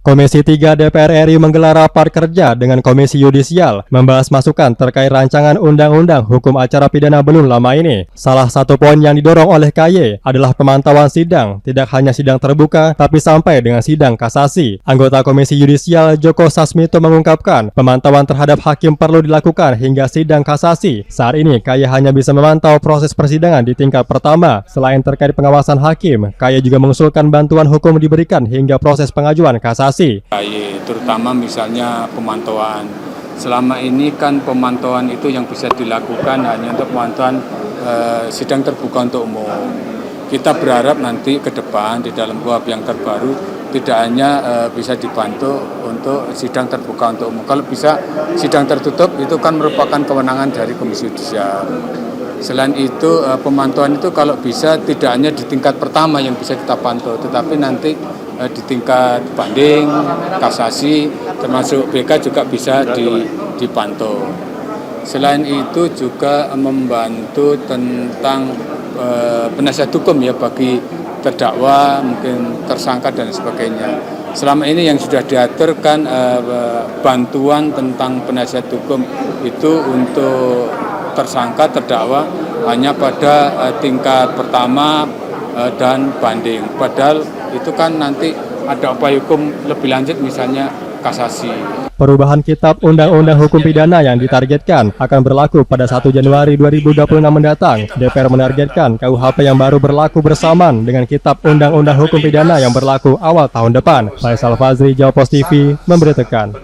Komisi 3 DPR RI menggelar rapat kerja dengan Komisi Yudisial membahas masukan terkait rancangan Undang-Undang Hukum Acara Pidana belum lama ini. Salah satu poin yang didorong oleh KY adalah pemantauan sidang, tidak hanya sidang terbuka, tapi sampai dengan sidang kasasi. Anggota Komisi Yudisial Joko Sasmito mengungkapkan, pemantauan terhadap hakim perlu dilakukan hingga sidang kasasi. Saat ini, KY hanya bisa memantau proses persidangan di tingkat pertama. Selain terkait pengawasan hakim, KY juga mengusulkan bantuan hukum diberikan hingga proses pengajuan kasasi. Terutama misalnya pemantauan. Selama ini kan pemantauan itu yang bisa dilakukan hanya untuk pemantauan sidang terbuka untuk umum. Kita berharap nanti ke depan di dalam KUHP yang terbaru tidak hanya bisa dibantu untuk sidang terbuka untuk umum. Kalau bisa sidang tertutup itu kan merupakan kewenangan dari Komisi Yudisial. Selain itu pemantauan itu kalau bisa tidak hanya di tingkat pertama yang bisa kita pantau, tetapi nanti di tingkat banding, kasasi, termasuk BK juga bisa dipantau. Selain itu juga membantu tentang penasihat hukum ya bagi terdakwa, mungkin tersangka dan sebagainya. Selama ini yang sudah diatur kan bantuan tentang penasihat hukum itu untuk tersangka, terdakwa hanya pada tingkat pertama dan banding. Padahal itu kan nanti ada upaya hukum lebih lanjut misalnya kasasi. Perubahan Kitab Undang-Undang Hukum Pidana yang ditargetkan akan berlaku pada 1 Januari 2026 mendatang. DPR menargetkan KUHP yang baru berlaku bersamaan dengan Kitab Undang-Undang Hukum Pidana yang berlaku awal tahun depan. Faisal Fazri, Jawa Post TV, memberitakan.